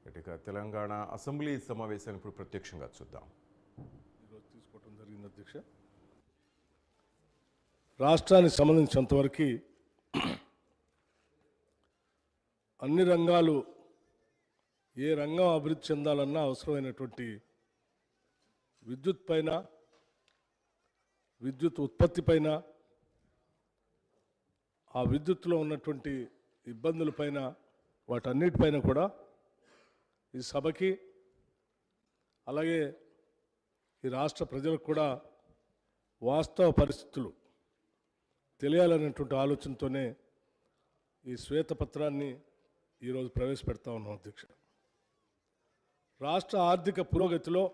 ఇక తెలంగాణ అసెంబ్లీ సమావేశాన్ని ఇప్పుడు ప్రత్యక్షంగా చూద్దాం. ఈరోజు తీసుకోవడం జరిగింది అధ్యక్ష. రాష్ట్రానికి సంబంధించినంతవరకు అన్ని రంగాలు ఏ రంగం అభివృద్ధి చెందాలన్నా అవసరమైనటువంటి విద్యుత్ పైన, విద్యుత్ ఉత్పత్తి పైన, ఆ విద్యుత్తులో ఉన్నటువంటి ఇబ్బందులపైన, వాటన్నిటిపైన కూడా ఈ సభకి అలాగే ఈ రాష్ట్ర ప్రజలకు కూడా వాస్తవ పరిస్థితులు తెలియాలనేటువంటి ఆలోచనతోనే ఈ శ్వేతపత్రాన్ని ఈరోజు ప్రవేశపెడతా ఉన్నాం అధ్యక్ష. రాష్ట్ర ఆర్థిక పురోగతిలో,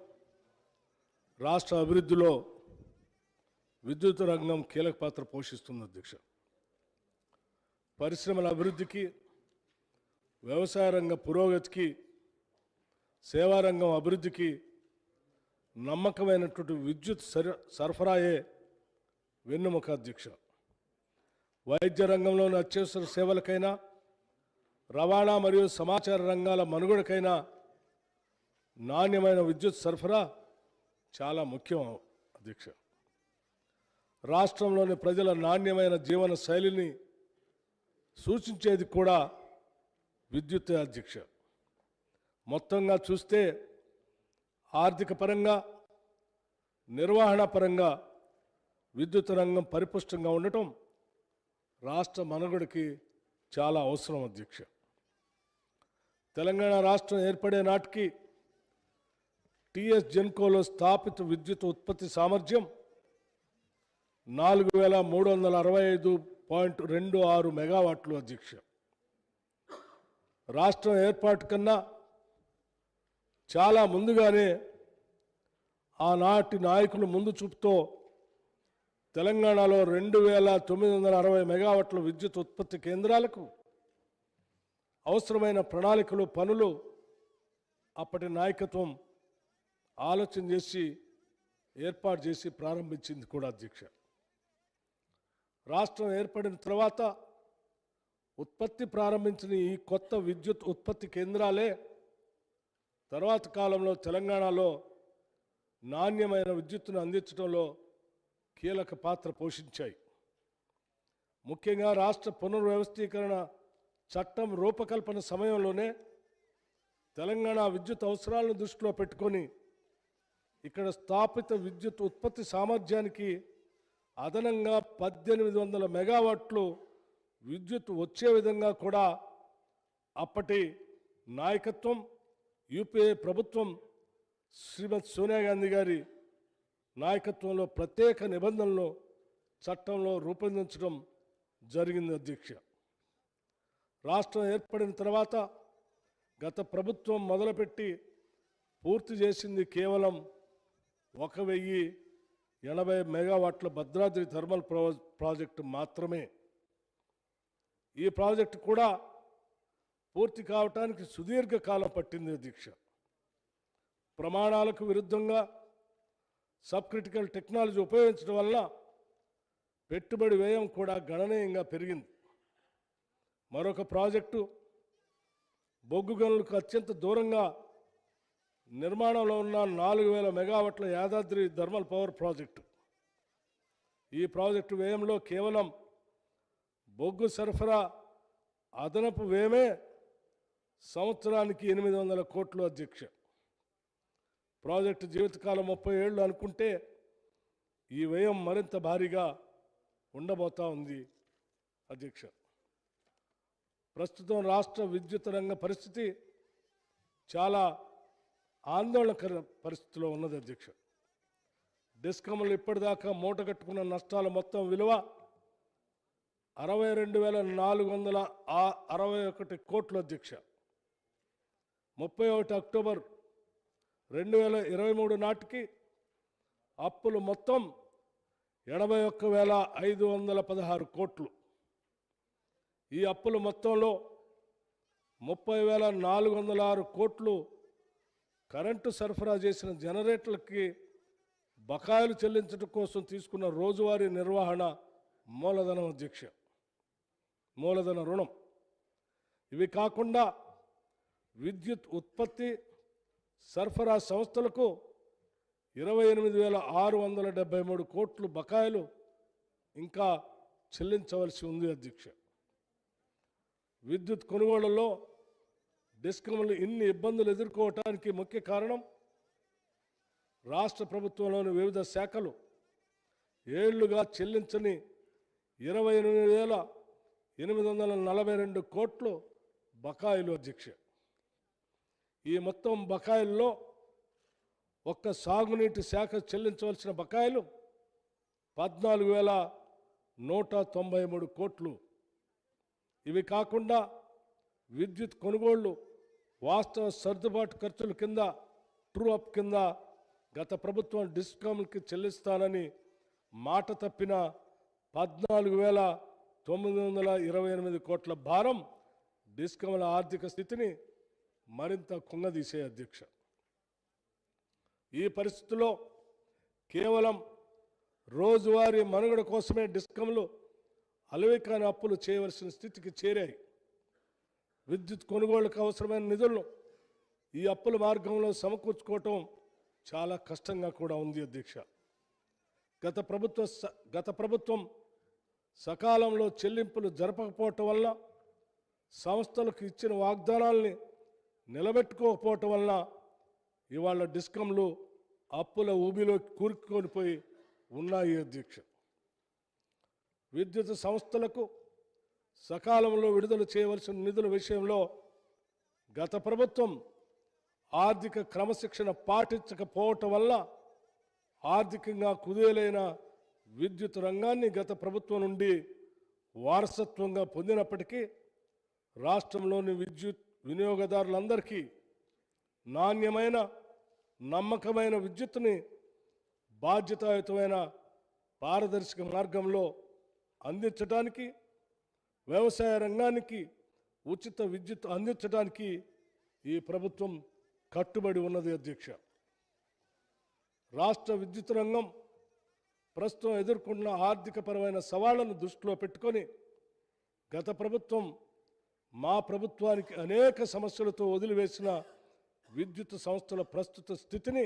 రాష్ట్ర అభివృద్ధిలో విద్యుత్ రంగం కీలక పాత్ర పోషిస్తుంది అధ్యక్ష. పరిశ్రమల అభివృద్ధికి, వ్యవసాయ రంగ పురోగతికి, సేవారంగం అభివృద్ధికి నమ్మకమైనటువంటి విద్యుత్ సరఫరాయే వెన్నెముక అధ్యక్ష. వైద్య రంగంలోని అత్యవసర సేవలకైనా, రవాణా మరియు సమాచార రంగాల మనుగడకైనా నాణ్యమైన విద్యుత్ సరఫరా చాలా ముఖ్యం అధ్యక్ష. రాష్ట్రంలోని ప్రజల నాణ్యమైన జీవన శైలిని సూచించేది కూడా విద్యుత్ అధ్యక్ష. మొత్తంగా చూస్తే ఆర్థిక పరంగా, నిర్వహణ పరంగా విద్యుత్ రంగం పరిపుష్టంగా ఉండటం రాష్ట్ర మనుగడకి చాలా అవసరం అధ్యక్ష. తెలంగాణ రాష్ట్రం ఏర్పడే నాటికి టీఎస్ జెన్కోలో స్థాపిత విద్యుత్ ఉత్పత్తి సామర్థ్యం 4365.26 మెగావాట్లు అధ్యక్ష. రాష్ట్రం ఏర్పాటు కన్నా చాలా ముందుగానే ఆనాటి నాయకులు ముందు చూపుతో తెలంగాణలో 2960 మెగావాట్ల విద్యుత్ ఉత్పత్తి కేంద్రాలకు అవసరమైన ప్రణాళికలు, పనులు అప్పటి నాయకత్వం ఆలోచన చేసి ఏర్పాటు చేసి ప్రారంభించింది కూడా అధ్యక్ష. రాష్ట్రం ఏర్పడిన తర్వాత ఉత్పత్తి ప్రారంభించిన ఈ కొత్త విద్యుత్ ఉత్పత్తి కేంద్రాలే తర్వాత కాలంలో తెలంగాణలో నాణ్యమైన విద్యుత్తును అందించడంలో కీలక పాత్ర పోషించాయి. ముఖ్యంగా రాష్ట్ర పునర్వ్యవస్థీకరణ చట్టం రూపకల్పన సమయంలోనే తెలంగాణ విద్యుత్ అవసరాలను దృష్టిలో పెట్టుకొని ఇక్కడ స్థాపిత విద్యుత్ ఉత్పత్తి సామర్థ్యానికి అదనంగా 1800 మెగావాట్లు విద్యుత్ వచ్చే విధంగా కూడా అప్పటి నాయకత్వం, యూపీఏ ప్రభుత్వం శ్రీమతి సోనియా గాంధీ గారి నాయకత్వంలో ప్రత్యేక నిబంధనలు చట్టంలో రూపొందించడం జరిగింది అధ్యక్ష. రాష్ట్రం ఏర్పడిన తర్వాత గత ప్రభుత్వం మొదలుపెట్టి పూర్తి చేసింది కేవలం 1080 మెగావాట్ల భద్రాద్రి థర్మల్ ప్రాజెక్టు మాత్రమే. ఈ ప్రాజెక్టు కూడా పూర్తి కావటానికి సుదీర్ఘ కాలం పట్టింది అధ్యక్ష. ప్రమాణాలకు విరుద్ధంగా సబ్ క్రిటికల్ టెక్నాలజీ ఉపయోగించడం వల్ల పెట్టుబడి వ్యయం కూడా గణనీయంగా పెరిగింది. మరొక ప్రాజెక్టు బొగ్గు గనులకు అత్యంత దూరంగా నిర్మాణంలో ఉన్న 4000 మెగావాట్ల యాదాద్రి థర్మల్ పవర్ ప్రాజెక్టు. ఈ ప్రాజెక్టు వ్యయంలో కేవలం బొగ్గు సరఫరా అదనపు వ్యయమే సంవత్సరానికి 800 కోట్లు అధ్యక్ష. ప్రాజెక్టు జీవితకాలం 30 ఏళ్ళు అనుకుంటే ఈ వ్యయం మరింత భారీగా ఉండబోతా ఉంది అధ్యక్ష. ప్రస్తుతం రాష్ట్ర విద్యుత్ రంగ పరిస్థితి చాలా ఆందోళనకర పరిస్థితిలో ఉన్నది అధ్యక్ష. డిస్కమ్లు ఇప్పటిదాకా మూటగట్టుకున్న నష్టాల మొత్తం విలువ 62,461 కోట్లు అధ్యక్ష. 31 అక్టోబర్ 2023 నాటికి అప్పులు మొత్తం 81,516 కోట్లు. ఈ అప్పుల మొత్తంలో 30,406 కోట్లు కరెంటు సరఫరా చేసిన జనరేటర్లకి బకాయిలు చెల్లించడం కోసం తీసుకున్న రోజువారీ నిర్వహణ మూలధనం అధ్యక్ష, మూలధన రుణం. ఇవి కాకుండా విద్యుత్ ఉత్పత్తి సరఫరా సంస్థలకు 28,673 కోట్లు బకాయిలు ఇంకా చెల్లించవలసి ఉంది అధ్యక్ష. విద్యుత్ కొనుగోళ్లలో డిస్కమ్లు ఇన్ని ఇబ్బందులు ఎదుర్కోవటానికి ముఖ్య కారణం రాష్ట్ర ప్రభుత్వంలోని వివిధ శాఖలు ఏళ్లుగా చెల్లించని 28,842 కోట్లు బకాయిలు అధ్యక్ష. ఈ మొత్తం బకాయిల్లో ఒక్క సాగునీటి శాఖ చెల్లించవలసిన బకాయిలు 14,193 కోట్లు. ఇవి కాకుండా విద్యుత్ కొనుగోళ్లు వాస్తవ సర్దుబాటు ఖర్చుల కింద ట్రూ అప్ కింద గత ప్రభుత్వం డిస్కామ్కి చెల్లిస్తానని మాట తప్పిన 14,928 కోట్ల భారం డిస్కామ్ల ఆర్థిక స్థితిని మరింత కుంగదీసే అధ్యక్ష. ఈ పరిస్థితుల్లో కేవలం రోజువారీ మనుగడ కోసమే డిస్కమ్లు అలవికాని అప్పులు చేయవలసిన స్థితికి చేరాయి. విద్యుత్ కొనుగోళ్లకు అవసరమైన నిధులను ఈ అప్పుల మార్గంలో సమకూర్చుకోవటం చాలా కష్టంగా కూడా ఉంది అధ్యక్ష. గత ప్రభుత్వం సకాలంలో చెల్లింపులు జరపకపోవటం వల్ల, సంస్థలకు ఇచ్చిన వాగ్దానాల్ని నిలబెట్టుకోకపోవటం వల్ల ఇవాళ డిస్కమ్లు అప్పుల ఊబిలో కూరుకునిపోయి ఉన్నాయి అధ్యక్ష. విద్యుత్ సంస్థలకు సకాలంలో విడుదల చేయవలసిన నిధుల విషయంలో గత ప్రభుత్వం ఆర్థిక క్రమశిక్షణ పాటించకపోవటం వల్ల ఆర్థికంగా కుదేలైన విద్యుత్ రంగాన్ని గత ప్రభుత్వం నుండి వారసత్వంగా పొందినప్పటికీ రాష్ట్రంలోని విద్యుత్ వినియోగదారులందరికీ నాణ్యమైన నమ్మకమైన విద్యుత్తుని బాధ్యతాయుతమైన పారదర్శక మార్గంలో అందించడానికి, వ్యవసాయ రంగానికి ఉచిత విద్యుత్ అందించడానికి ఈ ప్రభుత్వం కట్టుబడి ఉన్నది అధ్యక్ష. రాష్ట్ర విద్యుత్ రంగం ప్రస్తుతం ఎదుర్కొన్న ఆర్థికపరమైన సవాళ్లను దృష్టిలో పెట్టుకొని గత ప్రభుత్వం మా ప్రభుత్వానికి అనేక సమస్యలతో వదిలివేసిన విద్యుత్ సంస్థల ప్రస్తుత స్థితిని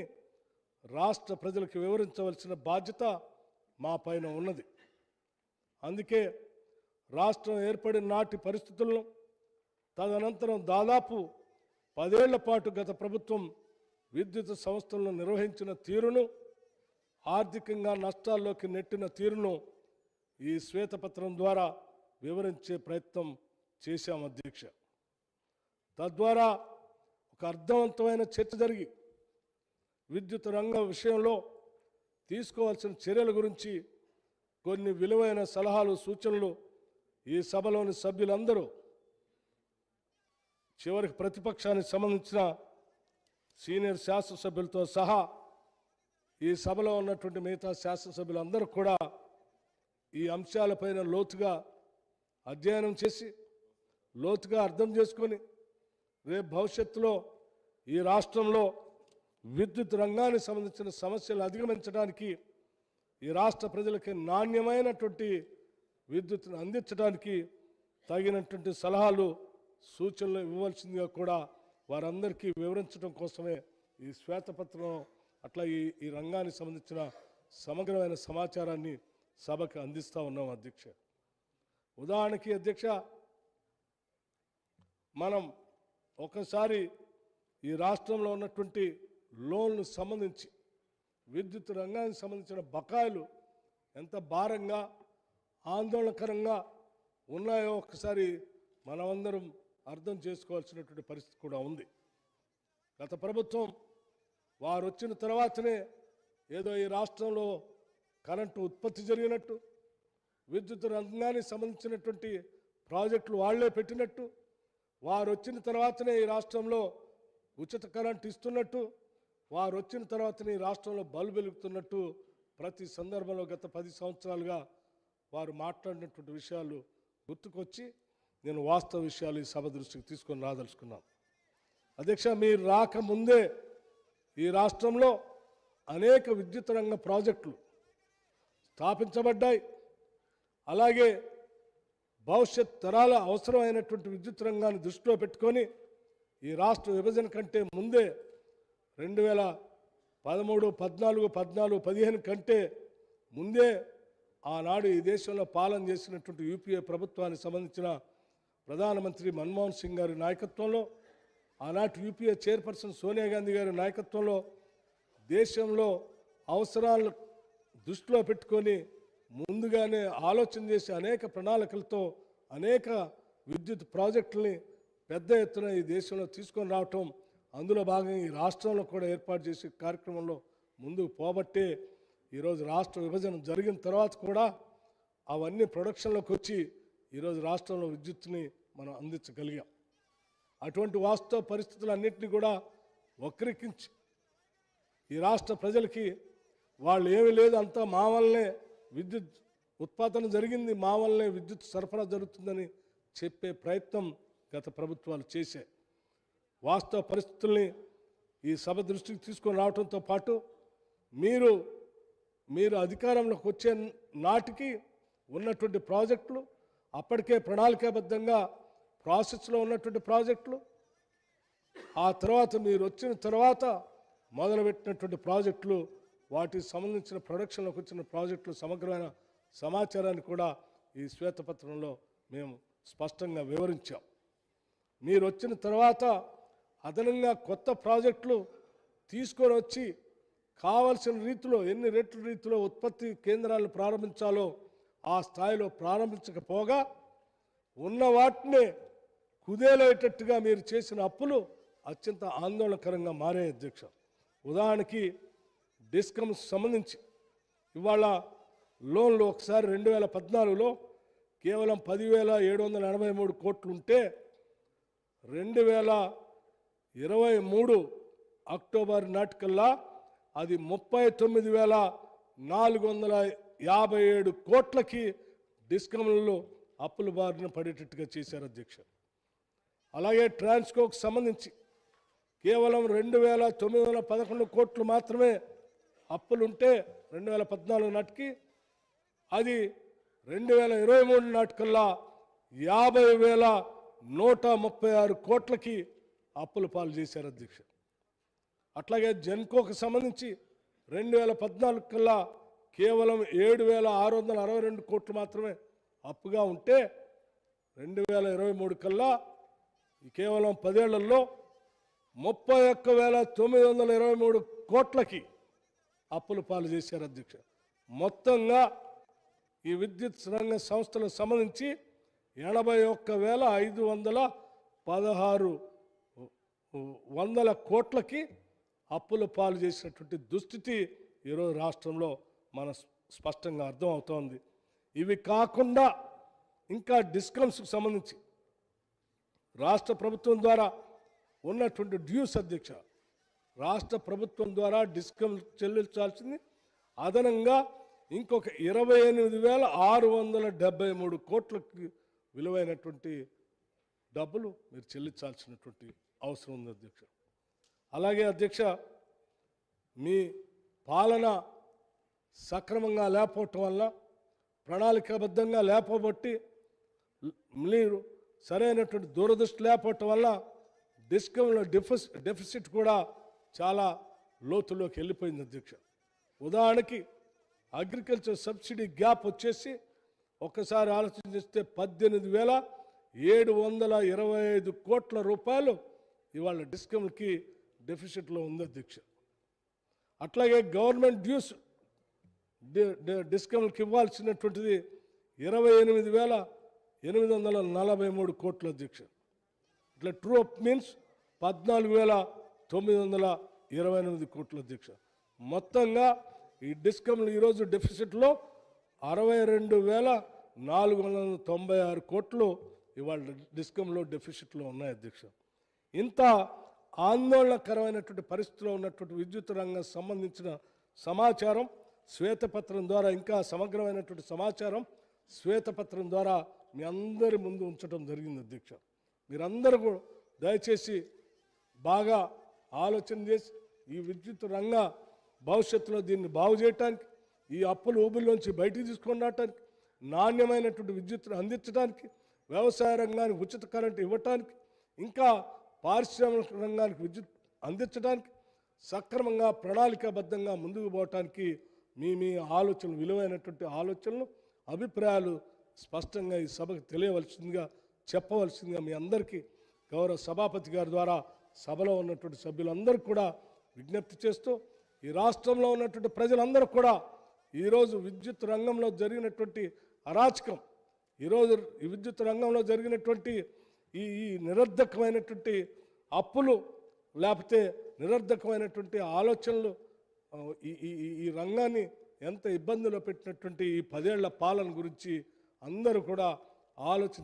రాష్ట్ర ప్రజలకు వివరించవలసిన బాధ్యత మా పైన ఉన్నది. అందుకే రాష్ట్రం ఏర్పడిన నాటి పరిస్థితులను, తదనంతరం దాదాపు 10 ఏళ్ల పాటు గత ప్రభుత్వం విద్యుత్ సంస్థలను నిర్వహించిన తీరును, ఆర్థికంగా నష్టాల్లోకి నెట్టిన తీరును ఈ శ్వేతపత్రం ద్వారా వివరించే ప్రయత్నం చేశాం అధ్యక్ష. తద్వారా ఒక అర్థవంతమైన చర్చ జరిగి విద్యుత్ రంగ విషయంలో తీసుకోవాల్సిన చర్యల గురించి కొన్ని విలువైన సలహాలు, సూచనలు ఈ సభలోని సభ్యులందరూ, చివరికి ప్రతిపక్షానికి సంబంధించిన సీనియర్ శాసనసభ్యులతో సహా ఈ సభలో ఉన్నటువంటి మిగతా శాసనసభ్యులందరూ కూడా ఈ అంశాలపైన లోతుగా అధ్యయనం చేసి, లోతుగా అర్థం చేసుకొని రేపు భవిష్యత్తులో ఈ రాష్ట్రంలో విద్యుత్ రంగానికి సంబంధించిన సమస్యలు అధిగమించడానికి, ఈ రాష్ట్ర ప్రజలకి నాణ్యమైనటువంటి విద్యుత్తును అందించడానికి తగినటువంటి సలహాలు, సూచనలు ఇవ్వవలసిందిగా కూడా వారందరికీ వివరించడం కోసమే ఈ శ్వేతపత్రం అట్లా ఈ రంగానికి సంబంధించిన సమగ్రమైన సమాచారాన్ని సభకు అందిస్తూ ఉన్నాం అధ్యక్ష. ఉదాహరణకి అధ్యక్ష, మనం ఒకసారి ఈ రాష్ట్రంలో ఉన్నటువంటి లోన్లు సంబంధించి విద్యుత్ రంగానికి సంబంధించిన బకాయిలు ఎంత భారంగా, ఆందోళనకరంగా ఉన్నాయో ఒకసారి మనమందరం అర్థం చేసుకోవాల్సినటువంటి పరిస్థితి కూడా ఉంది. గత ప్రభుత్వం వారు వచ్చిన తర్వాతనే ఏదో ఈ రాష్ట్రంలో కరెంటు ఉత్పత్తి జరిగినట్టు, విద్యుత్ రంగానికి సంబంధించినటువంటి ప్రాజెక్టులు వాళ్లే పెట్టినట్టు, వారు వచ్చిన తర్వాతనే ఈ రాష్ట్రంలో ఉచిత కరెంటు ఇస్తున్నట్టు, వారు వచ్చిన తర్వాతనే ఈ రాష్ట్రంలో బల్బు వెలుగుతున్నట్టు ప్రతి సందర్భంలో గత 10 సంవత్సరాలుగా వారు మాట్లాడినటువంటి విషయాలు గుర్తుకొచ్చి నేను వాస్తవ విషయాలు ఈ సభ దృష్టికి తీసుకొని రాదలుచుకున్నాను. అధ్యక్ష, మీరు రాకముందే ఈ రాష్ట్రంలో అనేక విద్యుత్ రంగ ప్రాజెక్టులు స్థాపించబడ్డాయి. అలాగే భవిష్యత్ తరాల అవసరమైనటువంటి విద్యుత్ రంగాన్ని దృష్టిలో పెట్టుకొని ఈ రాష్ట్ర విభజన కంటే ముందే 2013, 14, 15 కంటే ముందే ఆనాడు ఈ దేశంలో పాలన చేసినటువంటి యూపీఏ ప్రభుత్వానికి సంబంధించిన ప్రధానమంత్రి మన్మోహన్ సింగ్ గారి నాయకత్వంలో, ఆనాటి యూపీఏ చైర్పర్సన్ సోనియా గాంధీ గారి నాయకత్వంలో దేశంలో అవసరాలను దృష్టిలో పెట్టుకొని ముందుగానే ఆలోచన చేసి అనేక ప్రణాళికలతో అనేక విద్యుత్ ప్రాజెక్టుల్ని పెద్ద ఎత్తున ఈ దేశంలో తీసుకొని రావటం, అందులో భాగంగా ఈ రాష్ట్రంలో కూడా ఏర్పాటు చేసే కార్యక్రమంలో ముందుకు పోబట్టే ఈరోజు రాష్ట్ర విభజన జరిగిన తర్వాత కూడా అవన్నీ ప్రొడక్షన్లోకి వచ్చి ఈరోజు రాష్ట్రంలో విద్యుత్తుని మనం అందించగలిగాం. అటువంటి వాస్తవ పరిస్థితులన్నింటినీ కూడా వక్రీకరించి ఈ రాష్ట్ర ప్రజలకి వాళ్ళు ఏమీ లేదు, అంతా మా వల్లనే విద్యుత్ ఉత్పాదన జరిగింది, మా వల్లనే విద్యుత్ సరఫరా జరుగుతుందని చెప్పే ప్రయత్నం గత ప్రభుత్వాలు చేశాయి. వాస్తవ పరిస్థితుల్ని ఈ సభ దృష్టికి తీసుకొని రావడంతో పాటు మీరు అధికారంలోకి వచ్చే నాటికి ఉన్నటువంటి ప్రాజెక్టులు, అప్పటికే ప్రణాళికాబద్ధంగా ప్రాసెస్లో ఉన్నటువంటి ప్రాజెక్టులు, ఆ తర్వాత మీరు వచ్చిన తర్వాత మొదలుపెట్టినటువంటి ప్రాజెక్టులు, వాటికి సంబంధించిన ప్రొడక్షన్లోకి వచ్చిన ప్రాజెక్టులు సమగ్రమైన సమాచారాన్ని కూడా ఈ శ్వేతపత్రంలో మేము స్పష్టంగా వివరించాం. మీరు వచ్చిన తర్వాత అదనంగా కొత్త ప్రాజెక్టులు తీసుకొని వచ్చి కావలసిన రీతిలో ఎన్ని రెట్ల రీతిలో ఉత్పత్తి కేంద్రాలను ప్రారంభించాలో ఆ స్థాయిలో ప్రారంభించకపోగా ఉన్న వాటినే కుదేలేటట్టుగా మీరు చేసిన అప్పులు అత్యంత ఆందోళనకరంగా మారే అధ్యక్ష. ఉదాహరణకి డిస్కమ్స్ సంబంధించి ఇవాళ లోన్లు ఒకసారి 2014లో కేవలం 10,783 కోట్లు ఉంటే 2023 అక్టోబర్ నాటికల్లా అది 39,457 కోట్లకి డిస్కమ్లలో అప్పుల బారిన పడేటట్టుగా చేశారు అధ్యక్ష. అలాగే ట్రాన్స్కోకు సంబంధించి కేవలం 2,911 కోట్లు మాత్రమే అప్పులుంటే 2014 నాటికి అది 2023 నాటికల్లా 50,136 కోట్లకి అప్పుల పాలు చేశారు అధ్యక్ష. అట్లాగే జెన్కోకు సంబంధించి 2014 కల్లా కేవలం 7,662 కోట్లు మాత్రమే అప్పుగా ఉంటే 2023 కల్లా కేవలం 10 ఏళ్లలో 31,923 కోట్లకి అప్పుల పాలు చేశారు అధ్యక్ష. మొత్తంగా ఈ విద్యుత్ రంగ సంస్థలకు సంబంధించి 81,516 కోట్లకి అప్పుల పాలు చేసినటువంటి దుస్థితి ఈరోజు రాష్ట్రంలో మన స్పష్టంగా అర్థమవుతోంది. ఇవి కాకుండా ఇంకా డిస్కమ్స్కి సంబంధించి రాష్ట్ర ప్రభుత్వం ద్వారా ఉన్నటువంటి డ్యూస్ అధ్యక్ష, రాష్ట్ర ప్రభుత్వం ద్వారా డిస్కమ్ చెల్లించాల్సింది అదనంగా ఇంకొక 28,673 కోట్లకి విలువైనటువంటి డబ్బులు మీరు చెల్లించాల్సినటువంటి అవసరం ఉంది అధ్యక్ష. అలాగే అధ్యక్ష, మీ పాలన సక్రమంగా లేకపోవటం వల్ల, ప్రణాళికాబద్ధంగా లేకపోబట్టి, మీరు సరైనటువంటి దూరదృష్టి లేకపోవటం వల్ల డిస్కమ్లో డెఫిసిట్ కూడా చాలా లోతులోకి వెళ్ళిపోయింది అధ్యక్ష. ఉదాహరణకి అగ్రికల్చర్ సబ్సిడీ గ్యాప్ వచ్చేసి ఒక్కసారి ఆలోచన చేస్తే 18,725 కోట్ల రూపాయలు ఇవాళ డిస్కమ్కి డెఫిసిట్లో ఉంది అధ్యక్ష. అట్లాగే గవర్నమెంట్ డ్యూస్ డిస్కమ్కి ఇవ్వాల్సినటువంటిది 28,843 కోట్ల అధ్యక్ష. ఇట్లా ట్రూ అప్ మీన్స్ 14,928 కోట్ల అధ్యక్ష. మొత్తంగా ఈ డిస్కమ్లు ఈరోజు డెఫిసిట్లో 62,496 కోట్లు ఇవాళ డిస్కమ్లో డెఫిసిట్లో ఉన్నాయి అధ్యక్ష. ఇంత ఆందోళనకరమైనటువంటి పరిస్థితిలో ఉన్నటువంటి విద్యుత్ రంగం సంబంధించిన సమాచారం శ్వేతపత్రం ద్వారా, ఇంకా సమగ్రమైనటువంటి సమాచారం శ్వేతపత్రం ద్వారా మీ అందరి ముందు ఉంచడం జరిగింది అధ్యక్ష. మీరందరూ కూడా దయచేసి బాగా ఆలోచన చేసి ఈ విద్యుత్ రంగ భవిష్యత్తులో దీన్ని బాగు చేయటానికి, ఈ అప్పుల ఊబిలోంచి బయటికి తీసుకొని రావటానికి, నాణ్యమైనటువంటి విద్యుత్తును అందించడానికి, వ్యవసాయ రంగానికి ఉచిత కరెంటు ఇవ్వటానికి, ఇంకా పారిశ్రామిక రంగానికి విద్యుత్ అందించడానికి సక్రమంగా ప్రణాళికాబద్ధంగా ముందుకు పోవటానికి మీ ఆలోచనలు, విలువైనటువంటి ఆలోచనలు, అభిప్రాయాలు స్పష్టంగా ఈ సభకు తెలియవలసిందిగా, చెప్పవలసిందిగా మీ అందరికీ గౌరవ సభాపతి గారి ద్వారా సభలో ఉన్నటువంటి సభ్యులందరూ కూడా విజ్ఞప్తి చేస్తూ, ఈ రాష్ట్రంలో ఉన్నటువంటి ప్రజలందరూ కూడా ఈరోజు విద్యుత్ రంగంలో జరిగినటువంటి అరాచకం, ఈరోజు ఈ విద్యుత్ రంగంలో జరిగినటువంటి ఈ నిరర్ధకమైనటువంటి అప్పులు, లేకపోతే నిరర్ధకమైనటువంటి ఆలోచనలు ఈ రంగాన్ని ఎంత ఇబ్బందిలో పెట్టినటువంటి ఈ 10 ఏళ్ల పాలన గురించి అందరూ కూడా ఆలోచన